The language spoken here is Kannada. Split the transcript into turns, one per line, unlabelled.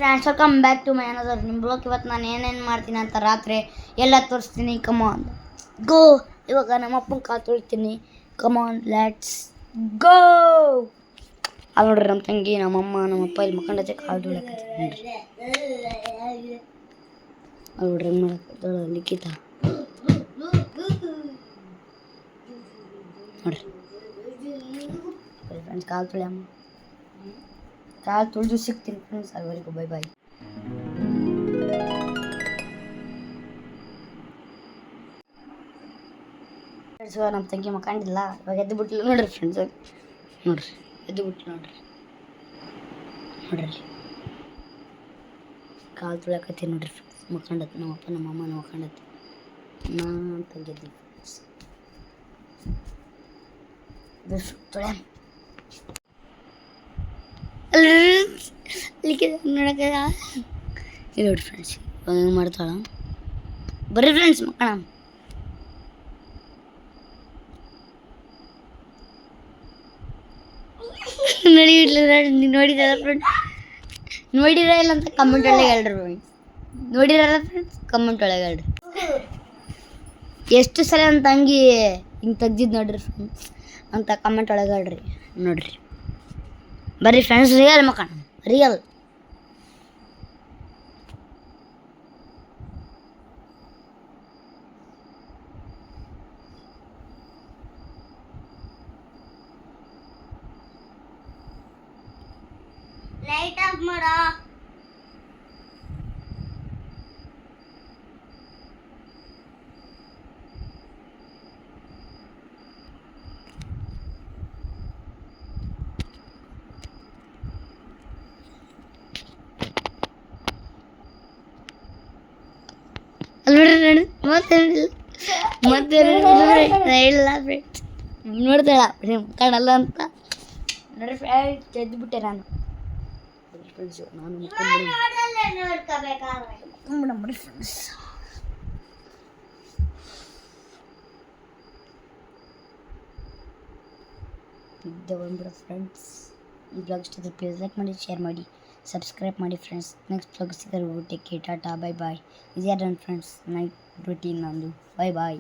Friends welcome back to my another ನಿಮ್ಮ ಬ್ಲಾಗ್. ಇವತ್ತು ನಾನು ಏನೇನು ಮಾಡ್ತೀನಿ ಅಂತ ರಾತ್ರಿ ಎಲ್ಲ ತೋರಿಸ್ತೀನಿ. ಕಮಾನ್ ಗೋ. ಇವಾಗ ನಮ್ಮ ಅಪ್ಪನ ಕಾಲು ತೊಳಿತೀನಿ. Come on let's go. ಅಲ್ಲಿ ನೋಡ್ರಿ ನಮ್ಮ ತಂಗಿ ನಮ್ಮಮ್ಮ ನಮ್ಮಪ್ಪ ಇಲ್ಲಿ ಮಕ್ಕಂಡೈತೆ ಕಾಲು ತೊಳಕತ್ತೀನಿ ನೋಡ್ರಿ. ಅಲ್ಲಿ ನೋಡ್ರಿ ಹೆಂಗೆ ಮಾಡಕ್ಕೆ ಲಿಖಿತ ನೋಡ್ರಿ ಫ್ರೆಂಡ್ಸ್ ಕಾಲು ತೊಳೆಯಮ್ಮ. ಕಾಲು ತೊಳೆದು ಸಿಗ್ತೀನಿ ಫ್ರೆಂಡ್ಸ್. ಅಲ್ಲಿವರೆಗೂ ಬೈ ಬಾಯ್. ಫ್ರೆಂಡ್ಸ್ ನಮ್ಮ ತಂಗಿ ಮಕ್ಕಂಡಿಲ್ಲ, ಇವಾಗ ಎದ್ದು ಬಿಟ್ಟಿಲ್ಲ ನೋಡ್ರಿ ಫ್ರೆಂಡ್ಸ್. ನೋಡ್ರಿ ಎದ್ದು ಬಿಟ್ಟು ನೋಡ್ರಿ ಕಾಲು ತೊಳ್ಯಾಕತ್ತೀನಿ ನೋಡ್ರಿ ಫ್ರೆಂಡ್ಸ್. ಮಕ್ಕಂಡತ್ತೆ ನಮ್ಮಪ್ಪ ನಮ್ಮಮ್ಮ ಮಕ್ಕಂಡತ್ತೆ. ನಾನು ತಂಗಿದ್ದೆ ತೊಳೆ ನೋಡಕ್ಕೆ ಇಲ್ಲಿ ನೋಡಿ ಫ್ರೆಂಡ್ಸ್ ಹೆಂಗೆ ಮಾಡ್ತಾಳ. ಬರ್ರಿ ಫ್ರೆಂಡ್ಸ್ ಮಕ್ಕಳ. ನೋಡಿರಲ್ಲ ಫ್ರೆಂಡ್ಸ್, ನೋಡಿರ ಇಲ್ಲ ಅಂತ ಕಮೆಂಟ್ ಒಳಗೆ ಹೇಳ್ರಿ ಫ್ರೆಂಡ್ಸ್. ನೋಡಿರಲ್ಲ ಫ್ರೆಂಡ್ಸ್ ಕಮೆಂಟ್ ಒಳಗೆ ಹೇಳ್ರಿ. ಎಷ್ಟು ಸಲ ನನ್ನ ತಂಗಿ ಹಿಂಗೆ ತೆಗ್ದಿದ್ದು ನೋಡ್ರಿ ಫ್ರೆಂಡ್ಸ್ ಅಂತ ಕಮೆಂಟ್ ಒಳಗೆ ಹೇಳ್ರಿ. ನೋಡ್ರಿ ಬರ್ರಿ ಫ್ರೆಂಡ್ಸ್, ರಿಯಲ್ ಮಕ್ಕಳ ರಿಯಲ್. ಲೈಟ್ ಆಫ್ ಮಾಡ. ಮತ್ತೆ ಇಲ್ಲ ಫ್ರೆಂಡ್ಸ್ ನೋಡ್ತಾಳ ಕಾಣಲ್ಲ ಅಂತ ನೋಡ್ರಿ ಫ್ರೆಂಡ್ಸ್. ಎದ್ದುಬಿಟ್ಟೆ ನಾನು ಫ್ರೆಂಡ್ಸ್. ನಾನು ಮುಕ್ಕೊಂಬಿಡಿ ಫ್ರೆಂಡ್ಸ್. ನಿದ್ದೆ ಬಂದ್ಬಿಡ ಫ್ರೆಂಡ್ಸ್. ಈ ಬ್ಲಾಗ್ ಇಷ್ಟ ಆದರೆ ಪ್ಲೀಸ್ ಲೈಕ್ ಮಾಡಿ, ಶೇರ್ ಮಾಡಿ, ಸಬ್ಸ್ಕ್ರೈಬ್ ಮಾಡಿ ಫ್ರೆಂಡ್ಸ್. ನೆಕ್ಸ್ಟ್ ಬ್ಲಾಗ್ ಸಿಗೋದು. Take care, tata, bye bye. ಇದೇ ನನ್ನ ಫ್ರೆಂಡ್ಸ್ ನೈಟ್ ರೂಟೀನ್ ನಂದು. ಬೈ ಬಾಯ್.